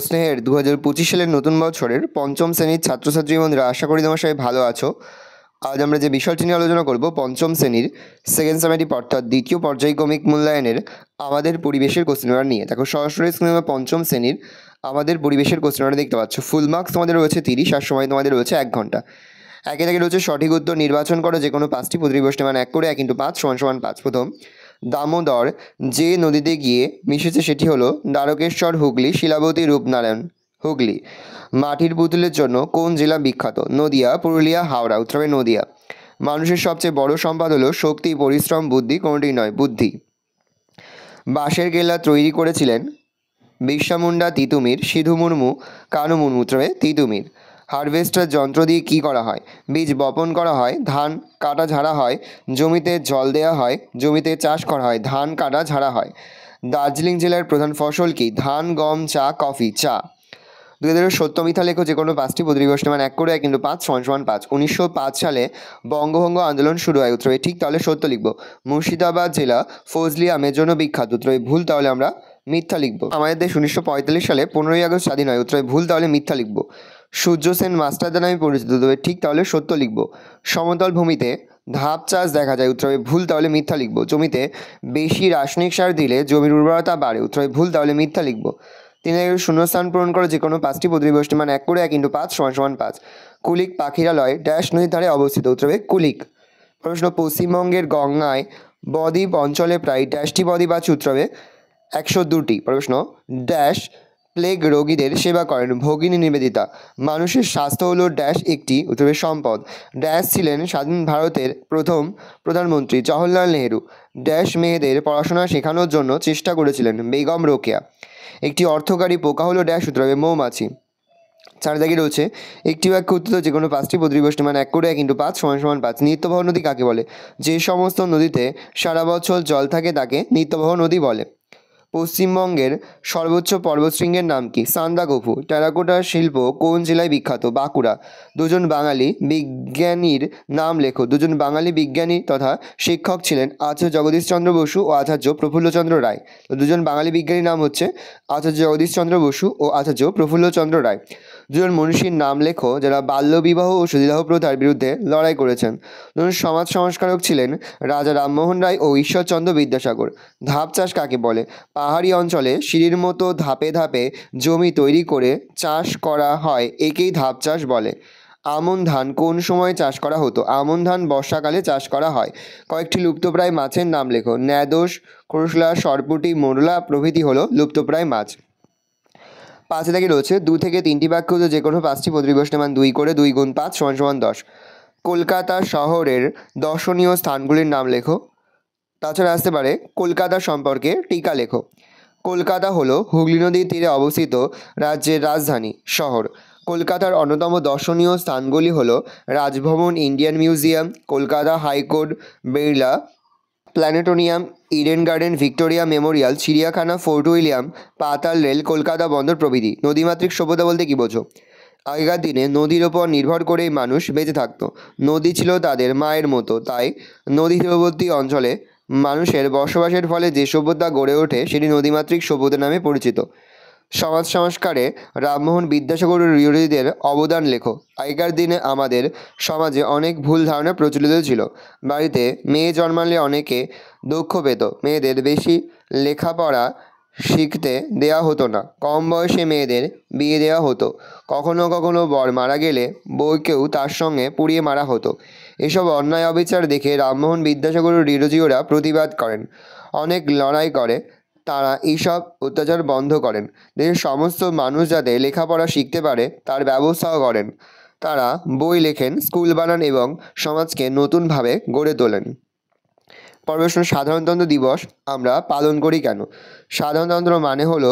স্নেহের 2025 সালের নতুন বছরের পঞ্চম শ্রেণীর ছাত্রছাত্রী বন্ধুরা, আশা করি তোমরা সবাই ভালো আছো। আজ আমরা যে বিষয়টি নিয়ে আলোচনা করব, পঞ্চম শ্রেণীর সেকেন্ড সেমেটিভ অর্থাৎ দ্বিতীয় পর্যায়ক্রমিক মূল্যায়নের আমাদের পরিবেশের কোশ্চেন পেপার নিয়ে। দেখো সরাসরি স্ক্রিনে পঞ্চম শ্রেণীর আমাদের পরিবেশের কোশ্চেন পেপার দেখতে পাচ্ছ। ফুল মার্কস তোমাদের রয়েছে 30 আর সময় তোমাদের রয়েছে 1 ঘন্টা। একে থেকে রয়েছে সঠিক উত্তর নির্বাচন করো যে কোনো 5টি প্রতিপ্রশ্নের মান 1 করে 1 × 5 = 5। প্রথম, দামোদর যে নদীতে গিয়ে মিশেছে সেটি হলো দ্বারকেশ্বর, হুগলি, শিলাবতী, রূপনারায়ণ, হুগলি। মাটির পুতুলের জন্য কোন জেলা বিখ্যাত? নদিয়া, পুরুলিয়া, হাওড়া। উত্তর হবে নদিয়া। মানুষের সবচেয়ে বড় সম্পদ হলো শক্তি, পরিশ্রম, বুদ্ধি। কোনটি নয়? বুদ্ধি। বাঁশের কেল্লা তৈরি করেছিলেন বিরসা মুন্ডা, তিতুমির, সিধু মুর্মু, কানু মুর্মু। উত্তর হবে তিতুমির। হারভেস্টার যন্ত্র দিয়ে কী করা হয়? বীজ বপন করা হয়, ধান কাটা ঝাড়া হয়, জমিতে জল দেওয়া হয়, জমিতে চাষ করা হয়, ধান কাটা ঝাড়া হয়। দার্জিলিং জেলার প্রধান ফসল কি? ধান, গম, চা, কফি। চা। 2000 সত্য মিথ্যা লেখো যে কোনো 5টি প্রতিপ্রশ্নের মান 1 করে 1 × 5 = 5। 1905 সালে বঙ্গভঙ্গ আন্দোলন শুরু হয়। উত্তর হবে ঠিক, তাহলে সত্য লিখব। মুর্শিদাবাদ জেলা ফজলি আমের জন্য বিখ্যাত। উত্তর হবে ভুল, তাহলে আমরা মিথ্যা লিখব। আমাদের দেশ 1945 সালে 15ই আগস্ট স্বাধীন হয়। উত্তর হবে ভুল, তাহলে মিথ্যা লিখব। সূর্য সেন মাস্টারদা নামে পরিচিত। উত্তর হবে ঠিক, তাহলে সত্য লিখব। সমতল ভূমিতে ধাপ চাষ দেখা যায়। উত্তর হবে ভুল, তাহলে মিথ্যা লিখব। জমিতে বেশি রাসায়নিক সার দিলে জমির উর্বরতা বাড়ে। উত্তর হবে ভুল, তাহলে মিথ্যা লিখব। 3 শূন্যস্থান পূরণ করো যে কোনো 5টি প্রতিপ্রশ্নের মান 1 করে 1 × 5 = 5। কুলিক পাখিরালয় ড্যাশ নদীর ধারে অবস্থিত। উত্তর হবে কুলিক। প্রশ্ন, পশ্চিমবঙ্গের গঙ্গায় বদ্বীপ অঞ্চলে প্রায় ড্যাশটি বদ্বীপ আছে? উত্তর হবে 102টি। প্রশ্ন, ড্যাশ প্লেগ রোগীদের সেবা করেন ভগিনী নিবেদিতা। মানুষের স্বাস্থ্য হলো ড্যাশ একটি। উত্তর হবে সম্পদ। ড্যাশ ছিলেন স্বাধীন ভারতের প্রথম প্রধানমন্ত্রী জওহরলাল নেহেরু। ড্যাশ মেয়েদের পড়াশোনা শেখানোর জন্য চেষ্টা করেছিলেন বেগম রোকেয়া। একটি অর্থকারী পোকা হলো ড্যাশ। উত্তর হবে মৌমাছি। 4 দাগে রয়েছে একটি বাক্য উত্তর যে কোনো 5টি প্রতিপ্রশ্নের মান 1 করে 1 × 5 = 5। নিত্যবহ নদী কাকে বলে? যে সমস্ত নদীতে সারা বছর জল থাকে তাকে নিত্যবহ নদী বলে। পশ্চিমবঙ্গের সর্বোচ্চ পর্বতশৃঙ্গের নাম কি? সান্দাকফু। টেরাকোটা শিল্প কোন জেলায় বিখ্যাত? বাঁকুড়া। দুজন বাঙালি বিজ্ঞানীর নাম লেখো। দুজন বাঙালি বিজ্ঞানী তথা শিক্ষক ছিলেন আচার্য জগদীশচন্দ্র বসু ও আচার্য প্রফুল্লচন্দ্র রায়। তো দুজন বাঙালি বিজ্ঞানীর নাম হচ্ছে আচার্য জগদীশচন্দ্র বসু ও আচার্য প্রফুল্লচন্দ্র রায়। দুজন মনীষীর নাম লেখো যারা বাল্যবিবাহ ও সতীদাহ প্রথার বিরুদ্ধে লড়াই করেছেন। দুজন সমাজ সংস্কারক ছিলেন রাজা রামমোহন রায় ও ঈশ্বরচন্দ্র বিদ্যাসাগর। ধাপ চাষ কাকে বলে? পাহাড়ি অঞ্চলে সিঁড়ির মতো ধাপে ধাপে জমি তৈরি করে চাষ করা হয়, একেই ধাপ চাষ বলে। আমন ধান কোন সময় চাষ করা হতো? আমন ধান বর্ষাকালে চাষ করা হয়। কয়েকটি লুপ্তপ্রায় মাছের নাম লেখো। ন্যাদোস, খোরসলা, সরপুঁটি, মোরলা প্রভৃতি হলো লুপ্তপ্রায় মাছ। 5 দাগে রয়েছে 2 থেকে 3টি বাক্য যে কোনো 5টি প্রতিপ্রশ্নের মান 2 করে 2 × 5 = 10। কলকাতা শহরের দর্শনীয় স্থানগুলির নাম লেখো। তাছাড়া আসতে পারে কলকাতা সম্পর্কে টিকা লেখো। কলকাতা হলো হুগলি নদীর তীরে অবস্থিত রাজ্যের রাজধানী শহর। কলকাতার অন্যতম দর্শনীয় স্থানগুলি হলো Raj Bhavan, Indian museum, Kolkata high court, Birla planetarium, Eden garden, Victoria Memorial, চিড়িয়াখানা, ফোর্ট উইলিয়াম, পাতাল রেল, কলকাতা বন্দর প্রভৃতি। নদীমাতৃক সভ্যতা বলতে কী বোঝো? আগেকার দিনে নদীর ওপর নির্ভর করেই মানুষ বেঁচে থাকতো। নদী ছিল তাদের মায়ের মতো, তাই নদী তীরবর্তী অঞ্চলে মানুষের বসবাসের ফলে যে সভ্যতা গড়ে ওঠে সেটি নদীমাতৃক সভ্যতা নামে পরিচিত। সমাজ সংস্কারে রামমোহন বিদ্যাসাগর ও বিরোধীদের অবদান লেখো। আগেকার দিনে আমাদের সমাজে অনেক ভুল ধারণা প্রচলিত ছিল। বাড়িতে মেয়ে জন্মালে অনেকে দুঃখ পেত। মেয়েদের বেশি লেখাপড়া শিখতে দেওয়া হতো না। কম বয়সে মেয়েদের বিয়ে দেওয়া হতো। কখনো কখনো বর মারা গেলে বউকেও তার সঙ্গে পুড়িয়ে মারা হতো। এসব অন্যায় অবিচার দেখে রামমোহন বিদ্যাসাগর ও ডিরোজিওরা প্রতিবাদ করেন। অনেক লড়াই করে তারা এইসব অত্যাচার বন্ধ করেন। দেশের সমস্ত মানুষ যাতে লেখাপড়া শিখতে পারে তার ব্যবস্থাও করেন। তারা বই লেখেন, স্কুল বানান এবং সমাজকে নতুনভাবে গড়ে তোলেন। প্রশ্ন, সাধারণতন্ত্র দিবস আমরা পালন করি কেন? সাধারণতন্ত্র মানে হলো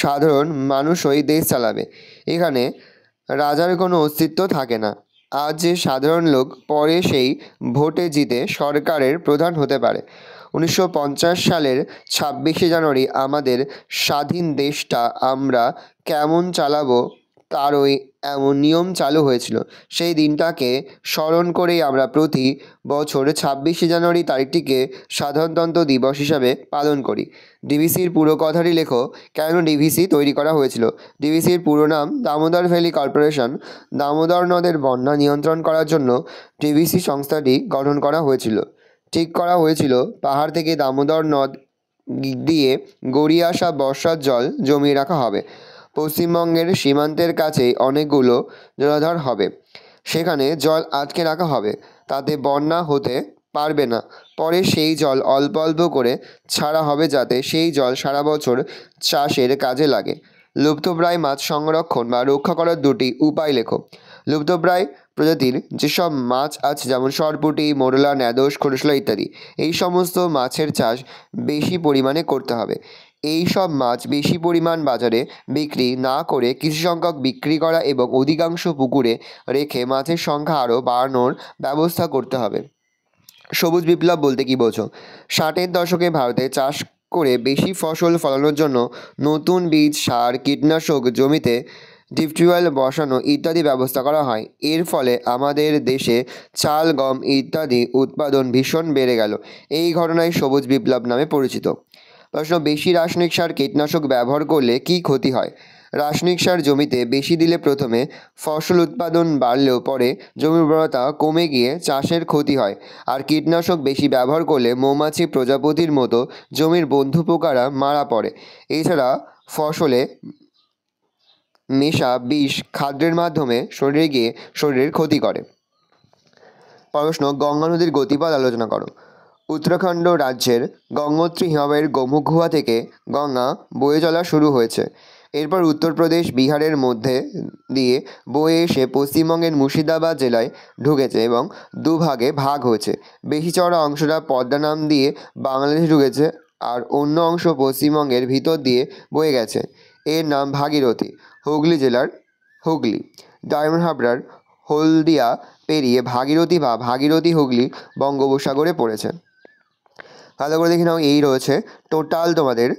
সাধারণ মানুষই দেশ চালাবে। এখানে রাজার কোনো অস্তিত্ব থাকে না। আজ যে সাধারণ লোক পরে সেই ভোটে জিতে সরকারের প্রধান হতে পারে। 1950 সালের 26শে জানুয়ারি আমাদের স্বাধীন দেশটা আমরা কেমন চালাবো তারই এমন নিয়ম চালু হয়েছিল। সেই দিনটাকে স্মরণ করেই আমরা প্রতি বছর 26শে জানুয়ারি তারিখটিকে সাধারণতন্ত্র দিবস হিসাবে পালন করি। ডিভিসির পুরো কথাটি লেখো, কেন ডিভিসি তৈরি করা হয়েছিল? ডিভিসির পুরো নাম দামোদর ভ্যালি কর্পোরেশন। দামোদর নদের বন্যা নিয়ন্ত্রণ করার জন্য ডিভিসি সংস্থাটি গঠন করা হয়েছিল। ঠিক করা হয়েছিল পাহাড় থেকে দামোদর নদ দিয়ে গড়িয়ে আসা বর্ষার জল জমিয়ে রাখা হবে। পশ্চিমবঙ্গের সীমান্তের কাছেই অনেকগুলো জলাধার হবে, সেখানে জল আটকে রাখা হবে, তাতে বন্যা হতে পারবে না। পরে সেই জল অল্প অল্প করে ছাড়া হবে, যাতে সেই জল সারা বছর চাষের কাজে লাগে। লুপ্তপ্রায় মাছ সংরক্ষণ বা রক্ষা করার দুটি উপায় লেখো। লুপ্তপ্রায় প্রজাতির যেসব মাছ আছে, যেমন সরপুঁটি, মোরলা, ন্যাদোস, খরশোলা ইত্যাদি, এই সমস্ত মাছের চাষ বেশি পরিমাণে করতে হবে। এই সব মাছ বেশি পরিমাণ বাজারে বিক্রি না করে কিছু সংখ্যক বিক্রি করা এবং অধিকাংশ পুকুরে রেখে মাছের সংখ্যা আরও বাড়ানোর ব্যবস্থা করতে হবে। সবুজ বিপ্লব বলতে কী বোঝো? 60-এর দশকে ভারতে চাষ করে বেশি ফসল ফলানোর জন্য নতুন বীজ, সার, কীটনাশক, জমিতে ডিপ টিউবওয়েল বসানো ইত্যাদি ব্যবস্থা করা হয়। এর ফলে আমাদের দেশে চাল, গম ইত্যাদি উৎপাদন ভীষণ বেড়ে গেল। এই ঘটনাই সবুজ বিপ্লব নামে পরিচিত। প্রশ্ন, বেশি রাসায়নিক সার, কীটনাশক ব্যবহার করলে কী ক্ষতি হয়? রাসায়নিক সার জমিতে বেশি দিলে প্রথমে ফসল উৎপাদন বাড়লেও পরে জমির উর্বরতা কমে গিয়ে চাষের ক্ষতি হয়। আর কীটনাশক বেশি ব্যবহার করলে মৌমাছি, প্রজাপতির মতো জমির বন্ধু পোকারা মারা পড়ে। এছাড়া ফসলে মেশা বিষ খাদ্যের মাধ্যমে শরীরে গিয়ে শরীরের ক্ষতি করে। প্রশ্ন, গঙ্গা নদীর গতিপথ আলোচনা করো। উত্তরাখণ্ড রাজ্যের গঙ্গোত্রী হিমবাহের গোমুখ গুহা থেকে গঙ্গা বয়ে চলা শুরু হয়েছে। এরপর উত্তরপ্রদেশ, বিহারের মধ্যে দিয়ে বয়ে এসে পশ্চিমবঙ্গের মুর্শিদাবাদ জেলায় ঢুকেছে এবং দুভাগে ভাগ হয়েছে। বেশি চওড়া অংশটা পদ্মা নাম দিয়ে বাংলাদেশে ঢুকেছে, আর অন্য অংশ পশ্চিমবঙ্গের ভিতর দিয়ে বয়ে গেছে। এর নাম ভাগীরথী। হুগলি জেলার হুগলি, ডায়মন্ড হাবড়ার হলদিয়া পেরিয়ে ভাগীরথী বা ভাগীরথী হুগলি বঙ্গোপসাগরে পড়েছে। ভালো করে দেখে নাও, এই রয়েছে টোটাল তোমাদের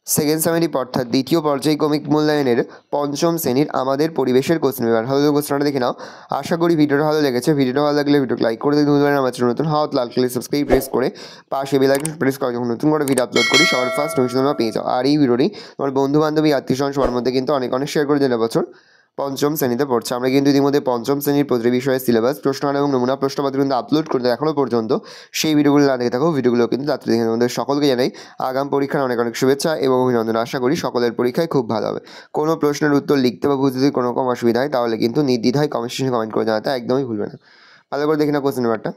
সেকেন্ড সেমিস্টার অর্থাৎ দ্বিতীয় পর্যায়ক্রমিক মূল্যায়নের পঞ্চম শ্রেণীর আমাদের পরিবেশের কোশ্চেন পেপার। ভালো কোশ্চেনটা দেখে নাও। আশা করি ভিডিওটা ভালো লেগেছে। ভিডিওটা ভালো লাগলে ভিডিওকে লাইক করে দিতে ভুলবেন না। আমার চ্যানেল নতুন হাত লাল কালার সাবস্ক্রাইব প্রেস করে পাশে বেল আইকন প্রেস করে যখন নতুন করে ভিডিও আপলোড করি সবার ফার্স্ট নোটিফিকেশন তোমরা পেয়ে যাও। আর এই ভিডিওটি তোমার বন্ধু বান্ধবী, আত্মীয়স্বজন সবার মধ্যে কিন্তু অনেক শেয়ার করে দিলে। বছর পঞ্চম শ্রেণীতে পড়ছে। আমরা কিন্তু ইতিমধ্যে পঞ্চম শ্রেণীর প্রতিটি বিষয়ের সিলেবাস, প্রশ্ন এবং নমুনা প্রশ্নপত্র কিন্তু আপলোড করতে এখনও পর্যন্ত। সেই ভিডিওগুলো না দেখে থাকো, ভিডিওগুলো কিন্তু তাড়াতাড়ি দেখে আমাদের সকলকে জানাই আগাম পরীক্ষার অনেক শুভেচ্ছা এবং অভিনন্দন। আশা করি সকলের পরীক্ষায় খুব ভালো হবে। কোনো প্রশ্নের উত্তর লিখতে বা বুঝতে যদি কোনো রকম অসুবিধা হয় তাহলে কিন্তু নির্দ্বিধায় কমেন্ট সেকশনে কমেন্ট করে জানাতে একদমই ভুলবে না। ভালো করে দেখে না কোশ্চেন পেপারটা।